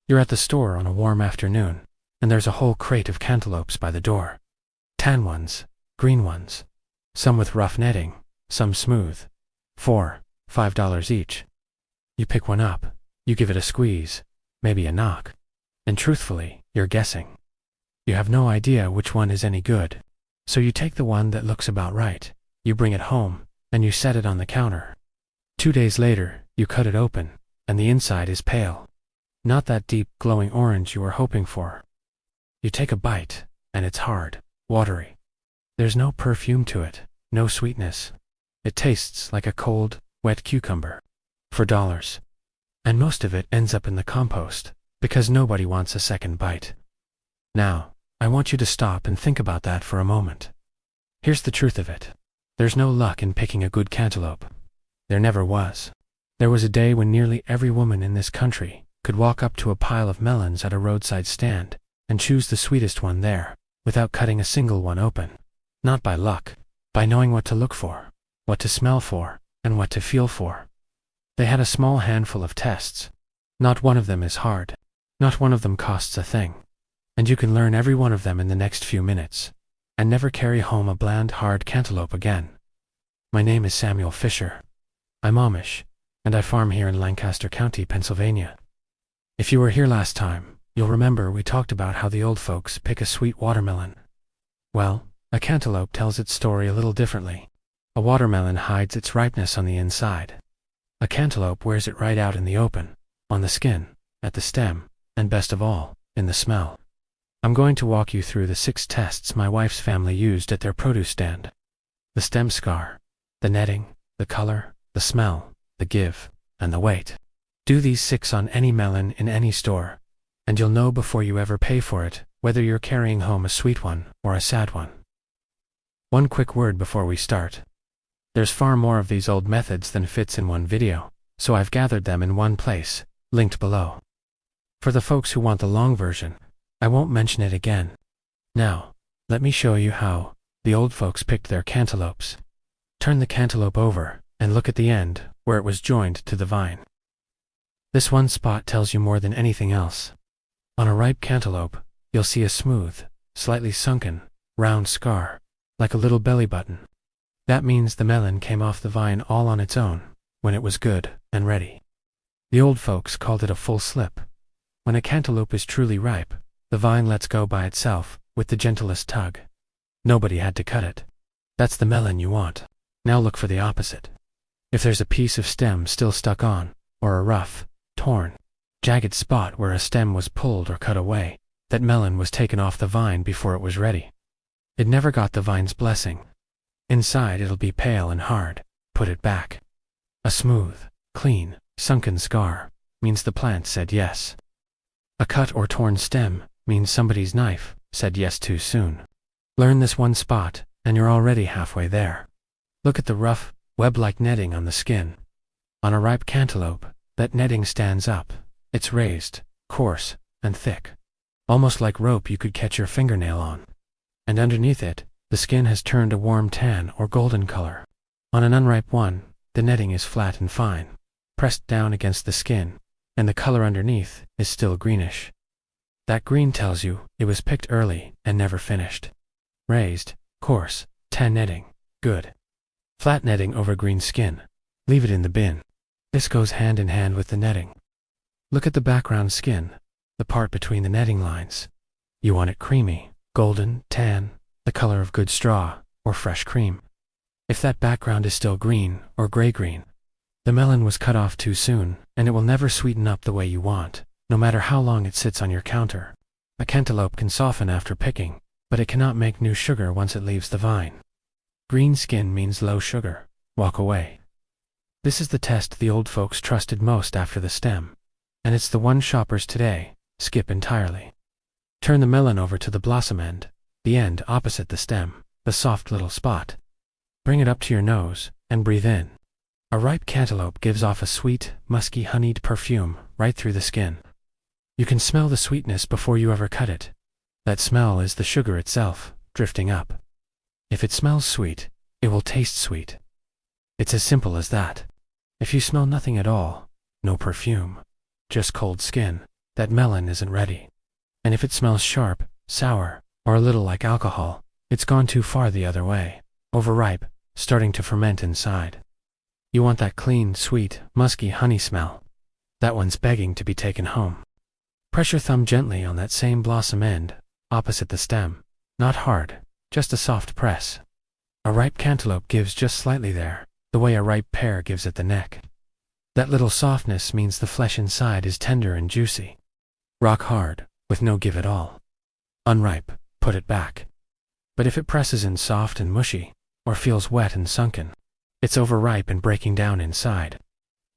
You're at the store on a warm afternoon, and there's a whole crate of cantaloupes by the door. Tan ones, green ones, some with rough netting, some smooth. $4–5 each. You pick one up, you give it a squeeze, maybe a knock, and truthfully, you're guessing. You have no idea which one is any good, so you take the one that looks about right, you bring it home, and you set it on the counter. 2 days later, you cut it open, and the inside is pale. Not that deep, glowing orange you were hoping for. You take a bite, and it's hard, watery. There's no perfume to it, no sweetness. It tastes like a cold, wet cucumber. For dollars. And most of it ends up in the compost, because nobody wants a second bite. Now, I want you to stop and think about that for a moment. Here's the truth of it. There's no luck in picking a good cantaloupe. There never was. There was a day when nearly every woman in this country could walk up to a pile of melons at a roadside stand and choose the sweetest one there, without cutting a single one open. Not by luck, by knowing what to look for, what to smell for, and what to feel for. They had a small handful of tests. Not one of them is hard. Not one of them costs a thing. And you can learn every one of them in the next few minutes, and never carry home a bland, hard cantaloupe again. My name is Samuel Fisher. I'm Amish, and I farm here in Lancaster County, Pennsylvania. If you were here last time, you'll remember we talked about how the old folks pick a sweet watermelon. Well, a cantaloupe tells its story a little differently. A watermelon hides its ripeness on the inside. A cantaloupe wears it right out in the open, on the skin, at the stem, and best of all, in the smell. I'm going to walk you through the 6 tests my wife's family used at their produce stand. The stem scar, the netting, the color, the smell, the give, and the weight. Do these 6 on any melon in any store, and you'll know before you ever pay for it whether you're carrying home a sweet one or a sad one. One quick word before we start. There's far more of these old methods than fits in one video, so I've gathered them in one place, linked below. For the folks who want the long version, I won't mention it again. Now, let me show you how the old folks picked their cantaloupes. Turn the cantaloupe over and look at the end where it was joined to the vine. This one spot tells you more than anything else. On a ripe cantaloupe, you'll see a smooth, slightly sunken, round scar, like a little belly button. That means the melon came off the vine all on its own, when it was good and ready. The old folks called it a full slip. When a cantaloupe is truly ripe, the vine lets go by itself, with the gentlest tug. Nobody had to cut it. That's the melon you want. Now look for the opposite. If there's a piece of stem still stuck on, or a rough, torn, jagged spot where a stem was pulled or cut away, that melon was taken off the vine before it was ready. It never got the vine's blessing. Inside it'll be pale and hard. Put it back. A smooth, clean, sunken scar means the plant said yes. A cut or torn stem means somebody's knife said yes too soon. Learn this one spot, and you're already halfway there. Look at the rough, web-like netting on the skin. On a ripe cantaloupe, that netting stands up. It's raised, coarse, and thick. Almost like rope you could catch your fingernail on. And underneath it, the skin has turned a warm tan or golden color. On an unripe one, the netting is flat and fine, pressed down against the skin, and the color underneath is still greenish. That green tells you it was picked early and never finished. Raised, coarse, tan netting, good. Flat netting over green skin, leave it in the bin. This goes hand in hand with the netting. Look at the background skin, the part between the netting lines. You want it creamy, golden, tan, the color of good straw, or fresh cream. If that background is still green or gray-green, the melon was cut off too soon, and it will never sweeten up the way you want, no matter how long it sits on your counter. A cantaloupe can soften after picking, but it cannot make new sugar once it leaves the vine. Green skin means low sugar. Walk away. This is the test the old folks trusted most after the stem, and it's the one shoppers today skip entirely. Turn the melon over to the blossom end, the end opposite the stem, the soft little spot. Bring it up to your nose and breathe in. A ripe cantaloupe gives off a sweet, musky, honeyed perfume right through the skin. You can smell the sweetness before you ever cut it. That smell is the sugar itself, drifting up. If it smells sweet, it will taste sweet. It's as simple as that. If you smell nothing at all, no perfume, just cold skin, that melon isn't ready. And if it smells sharp, sour, or a little like alcohol, it's gone too far the other way, overripe, starting to ferment inside. You want that clean, sweet, musky honey smell. That one's begging to be taken home. Press your thumb gently on that same blossom end, opposite the stem. Not hard, just a soft press. A ripe cantaloupe gives just slightly there, the way a ripe pear gives at the neck. That little softness means the flesh inside is tender and juicy. Rock hard, with no give at all. Unripe, put it back. But if it presses in soft and mushy, or feels wet and sunken, it's overripe and breaking down inside.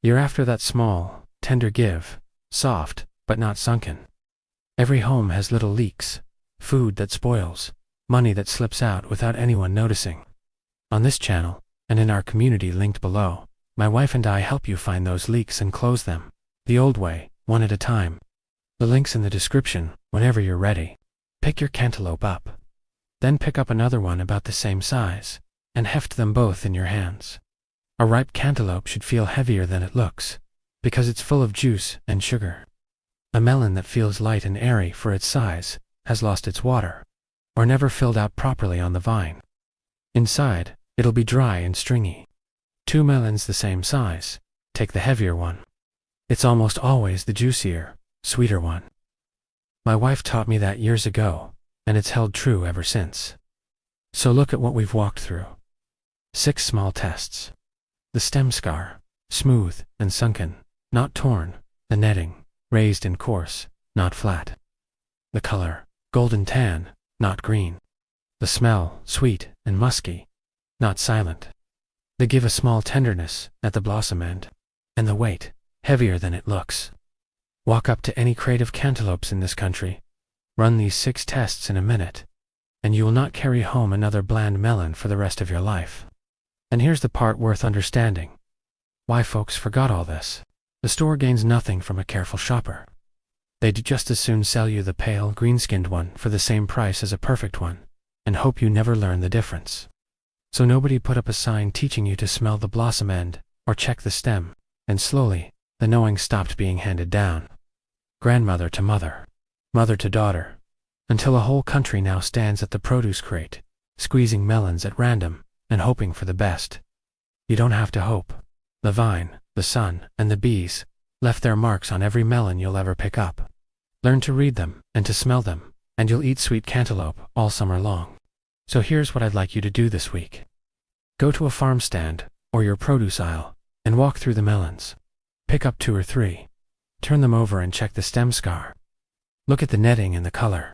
You're after that small, tender give, soft, but not sunken. Every home has little leaks, food that spoils, money that slips out without anyone noticing. On this channel, and in our community linked below, my wife and I help you find those leaks and close them, the old way, one at a time. The link's in the description, whenever you're ready. Pick your cantaloupe up. Then pick up another one about the same size, and heft them both in your hands. A ripe cantaloupe should feel heavier than it looks, because it's full of juice and sugar. A melon that feels light and airy for its size has lost its water, or never filled out properly on the vine. Inside, it'll be dry and stringy. 2 melons the same size, take the heavier one. It's almost always the juicier, sweeter one. My wife taught me that years ago, and it's held true ever since. So look at what we've walked through. 6 small tests. The stem scar, smooth and sunken, not torn. The netting, raised and coarse, not flat. The color, golden tan, not green. The smell, sweet and musky, not silent. They give a small tenderness at the blossom end. And the weight, heavier than it looks. Walk up to any crate of cantaloupes in this country. Run these 6 tests in a minute, and you will not carry home another bland melon for the rest of your life. And here's the part worth understanding. Why folks forgot all this. The store gains nothing from a careful shopper. They'd just as soon sell you the pale, green-skinned one for the same price as a perfect one, and hope you never learn the difference. So nobody put up a sign teaching you to smell the blossom end, or check the stem, and slowly, the knowing stopped being handed down. Grandmother to mother, mother to daughter, until a whole country now stands at the produce crate, squeezing melons at random, and hoping for the best. You don't have to hope. The vine, the sun, and the bees left their marks on every melon you'll ever pick up. Learn to read them, and to smell them, and you'll eat sweet cantaloupe all summer long. So here's what I'd like you to do this week. Go to a farm stand, or your produce aisle, and walk through the melons. Pick up 2 or 3. Turn them over and check the stem scar. Look at the netting and the color.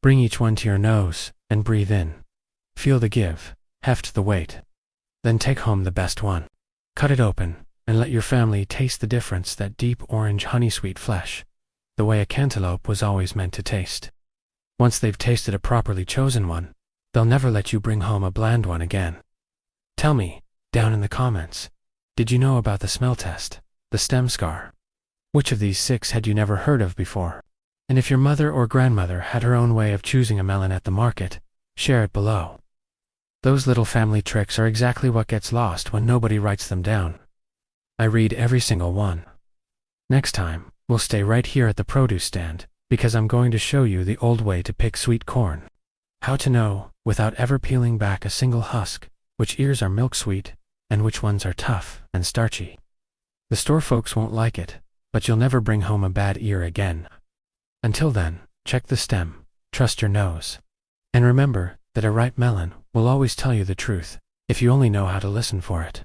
Bring each one to your nose, and breathe in. Feel the give, heft the weight. Then take home the best one. Cut it open, and let your family taste the difference, that deep orange honey-sweet flesh, the way a cantaloupe was always meant to taste. Once they've tasted a properly chosen one, they'll never let you bring home a bland one again. Tell me, down in the comments, did you know about the smell test, the stem scar? Which of these 6 had you never heard of before? And if your mother or grandmother had her own way of choosing a melon at the market, share it below. Those little family tricks are exactly what gets lost when nobody writes them down. I read every single one. Next time, we'll stay right here at the produce stand, because I'm going to show you the old way to pick sweet corn. How to know, without ever peeling back a single husk, which ears are milk sweet, and which ones are tough and starchy. The store folks won't like it, but you'll never bring home a bad ear again. Until then, check the stem, trust your nose. And remember that a ripe melon will always tell you the truth, if you only know how to listen for it.